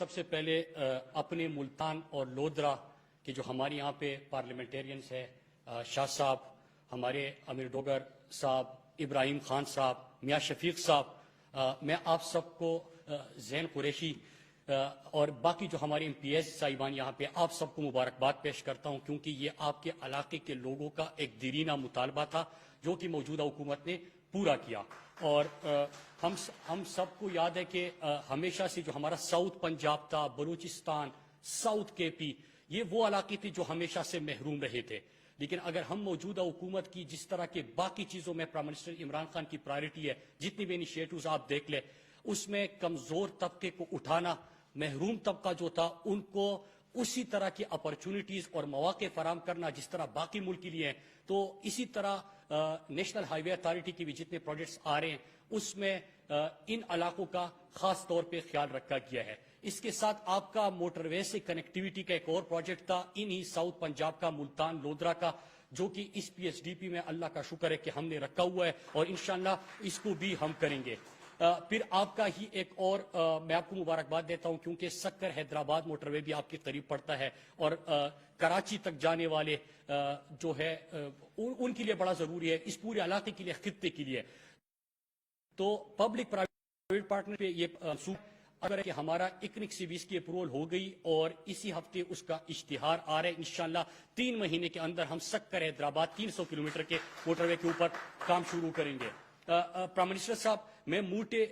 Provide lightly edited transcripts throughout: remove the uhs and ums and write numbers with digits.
سب سے پہلے اپنے ملتان اور لودرا کے جو ہمارے یہاں پہ پارلیمنٹیرینز ہیں، شاہ صاحب، ہمارے امیر ڈوگر صاحب، ابراہیم خان صاحب، میاں شفیق صاحب، میں آپ سب کو زین قریشی اور باقی جو ہمارے ایم پی ایس صاحبان یہاں پہ آپ سب کو مبارکباد پیش کرتا ہوں، کیونکہ یہ آپ کے علاقے کے لوگوں کا ایک دیرینہ مطالبہ تھا جو کہ موجودہ حکومت نے پورا کیا۔ اور ہم سب کو یاد ہے کہ ہمیشہ سے جو ہمارا ساؤتھ پنجاب تھا، بلوچستان، ساؤتھ کے پی، یہ وہ علاقے تھے جو ہمیشہ سے محروم رہے تھے۔ لیکن اگر ہم موجودہ حکومت کی جس طرح کے باقی چیزوں میں پرائم منسٹر عمران خان کی پرائرٹی ہے، جتنی بھی انیشیٹوز آپ دیکھ لیں، اس میں کمزور طبقے کو اٹھانا، محروم طبقہ جو تھا ان کو اسی طرح کی اپرچونٹیز اور مواقع فراہم کرنا جس طرح باقی ملک کے لیے ہیں، تو اسی طرح نیشنل ہائی وے اتھارٹی کے بھی جتنے پروجیکٹس آ رہے ہیں اس میں ان علاقوں کا خاص طور پہ خیال رکھا گیا ہے۔ اس کے ساتھ آپ کا موٹر وے سے کنیکٹیویٹی کا ایک اور پروجیکٹ تھا، انہی ساؤتھ پنجاب کا، ملتان لودرا کا، جو کہ اس پی ایس ڈی پی میں اللہ کا شکر ہے کہ ہم نے رکھا ہوا ہے اور انشاءاللہ اس کو بھی ہم کریں گے۔ پھر آپ کا ہی ایک اور میں آپ کو مبارکباد دیتا ہوں کیونکہ سکر حیدرآباد موٹر وے بھی آپ کے قریب پڑتا ہے اور کراچی تک جانے والے جو ہے ان کے لیے بڑا ضروری ہے، اس پورے علاقے کے لیے، خطے کے لیے۔ تو پبلک پرائیویٹ پارٹنر پہ یہ اگر کہ ہمارا اکنک سی 20 کی اپروول ہو گئی اور اسی ہفتے اس کا اشتہار آ رہا ہے، انشاءاللہ 3 مہینے کے اندر ہم سکر حیدرآباد 300 کلومیٹر کے موٹر وے کے اوپر کام شروع کریں گے۔ پرائم منسٹر صاحب، میں موٹے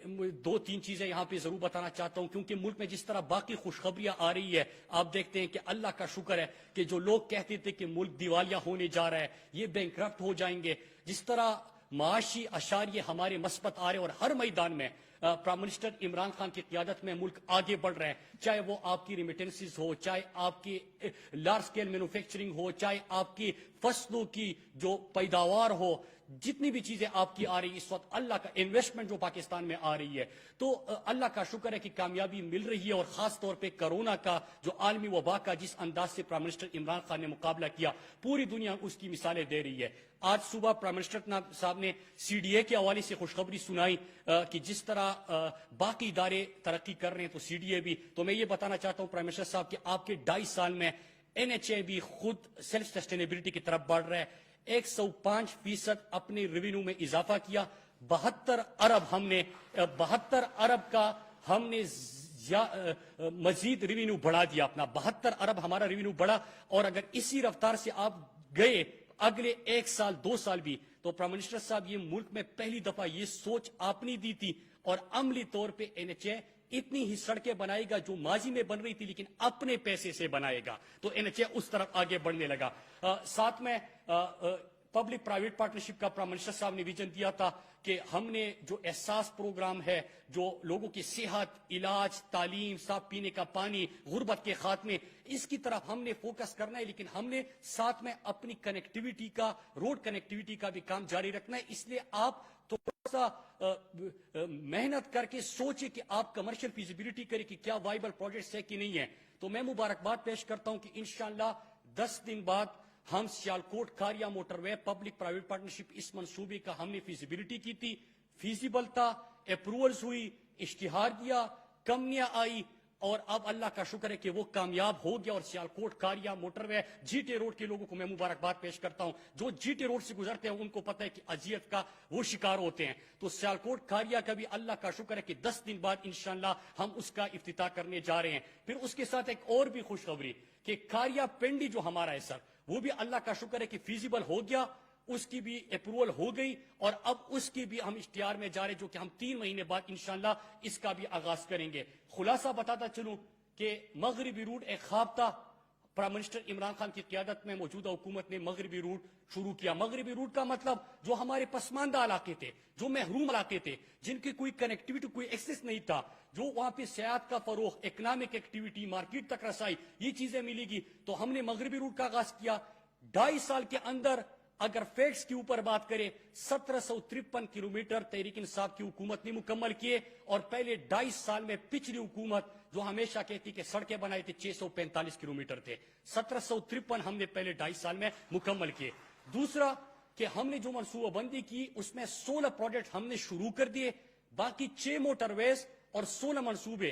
2-3 چیزیں یہاں پہ ضرور بتانا چاہتا ہوں، کیونکہ ملک میں جس طرح باقی خوشخبریاں آ رہی ہے، آپ دیکھتے ہیں کہ اللہ کا شکر ہے کہ جو لوگ کہتے تھے کہ ملک دیوالیہ ہونے جا رہا ہے، یہ بینکرپٹ ہو جائیں گے، جس طرح معاشی اشاریے ہمارے مثبت آ رہے ہیں اور ہر میدان میں پرائم منسٹر عمران خان کی قیادت میں ملک آگے بڑھ رہے ہیں، چاہے وہ آپ کی ریمیٹنسز ہو، چاہے آپ کی لارج اسکیل مینوفیکچرنگ ہو، چاہے آپ کی فصلوں کی جو پیداوار ہو، جتنی بھی چیزیں آپ کی آ رہی اس وقت، اللہ کا انویسٹمنٹ جو پاکستان میں آ رہی ہے، تو اللہ کا شکر ہے کہ کامیابی مل رہی ہے۔ اور خاص طور پہ کرونا کا جو عالمی وبا کا جس انداز سے پرائم منسٹر عمران خان نے مقابلہ کیا، پوری دنیا اس کی مثالیں دے رہی ہے۔ آج صبح پرائم منسٹر صاحب نے سی ڈی اے کے حوالے سے خوشخبری سنائی کہ جس طرح باقی ادارے ترقی کر رہے ہیں تو سی ڈی اے بھی، تو میں یہ بتانا چاہتا ہوں پرائم منسٹر صاحب کہ آپ کے 2.5 سال میں این ایچ اے بھی خود سیلف سسٹینیبلٹی کی طرف بڑھ رہا ہے، 105% اپنے ریونیو میں اضافہ کیا، 72 ارب کا ہم نے مزید ریونیو بڑھا دیا اپنا، 72 ارب ہمارا ریونیو بڑھا۔ اور اگر اسی رفتار سے آپ گئے اگلے 1 سال 2 سال بھی، تو پرائم منسٹر صاحب یہ ملک میں پہلی دفعہ یہ سوچ آپ نے دی تھی اور عملی طور پہ این ایچ اے اتنی ہی سڑکیں بنائے گا جو ماضی میں بن رہی تھی لیکن اپنے پیسے سے بنائے گا، تو این ایچ اے اس طرف آگے بڑھنے لگا۔ ساتھ میں پبلک پرائیویٹ پارٹنرشپ کا پرائم منسٹر صاحب نے ویژن دیا تھا کہ ہم نے جو احساس پروگرام ہے، جو لوگوں کی صحت، علاج، تعلیم، صاف پینے کا پانی، غربت کے خاتمے، اس کی طرف ہم نے فوکس کرنا ہے، لیکن ہم نے ساتھ میں اپنی کنیکٹیویٹی کا، روڈ کنیکٹیویٹی کا بھی کام جاری رکھنا ہے۔ اس لیے آپ تھوڑا سا محنت کر کے سوچے کہ آپ کمرشل فیزیبلٹی کریں کہ کیا وائبل پروجیکٹس ہے کہ نہیں ہے۔ تو میں مبارکباد پیش کرتا ہوں کہ انشاءاللہ 10 دن بعد ہم سیالکوٹ کھاریا موٹر وے پبلک پرائیویٹ پارٹنرشپ اس منصوبے کا ہم نے فیزیبلٹی کی تھی، فیزیبل تھا، اپروولز ہوئی، اشتہار دیا، کمپنیاں آئی اور اب اللہ کا شکر ہے کہ وہ کامیاب ہو گیا۔ اور سیالکوٹ کھاریا موٹر وے جی ٹی روڈ کے لوگوں کو میں مبارکباد پیش کرتا ہوں، جو جی ٹی روڈ سے گزرتے ہیں ان کو پتہ ہے کہ اذیت کا وہ شکار ہوتے ہیں۔ تو سیالکوٹ کھاریا کا بھی اللہ کا شکر ہے کہ 10 دن بعد انشاءاللہ ہم اس کا افتتاح کرنے جا رہے ہیں۔ پھر اس کے ساتھ ایک اور بھی خوشخبری کہ کھاریا پنڈی جو ہمارا ہے سر، وہ بھی اللہ کا شکر ہے کہ فیزیبل ہو گیا، اس کی بھی اپروول ہو گئی اور اب اس کی بھی ہم اشتہار میں جا رہے جو کہ ہم 3 مہینے بعد انشاءاللہ اس کا بھی آغاز کریں گے۔ خلاصہ بتاتا چلوں کہ مغربی روٹ ایک خواب تھا، پرائم منسٹر عمران خان کی قیادت میں موجودہ حکومت نے مغربی روٹ شروع کیا۔ مغربی روٹ کا مطلب جو ہمارے پسماندہ علاقے تھے، جو محروم علاقے تھے، جن کی کوئی کنیکٹیویٹی، کوئی ایکسس نہیں تھا، جو وہاں پہ سیاحت کا فروغ، اکنامک ایکٹیویٹی، مارکیٹ تک رسائی، یہ چیزیں ملے گی، تو ہم نے مغربی روٹ کا آغاز کیا۔ 2.5 سال کے اندر اگر فیکٹس کے اوپر بات کریں، 1753 کلومیٹر تحریک انصاف کی حکومت نے مکمل کیے، اور پہلے 2.5 سال میں پچھلی حکومت جو ہمیشہ کہتی کہ سڑکیں بنائی تھی 645 کلومیٹر تھے، 1753 ہم نے پہلے 2.5 سال میں مکمل کیے۔ دوسرا کہ ہم نے جو منصوبہ بندی کی اس میں 16 پروجیکٹ ہم نے شروع کر دیے، باقی 6 موٹر ویز اور 16 منصوبے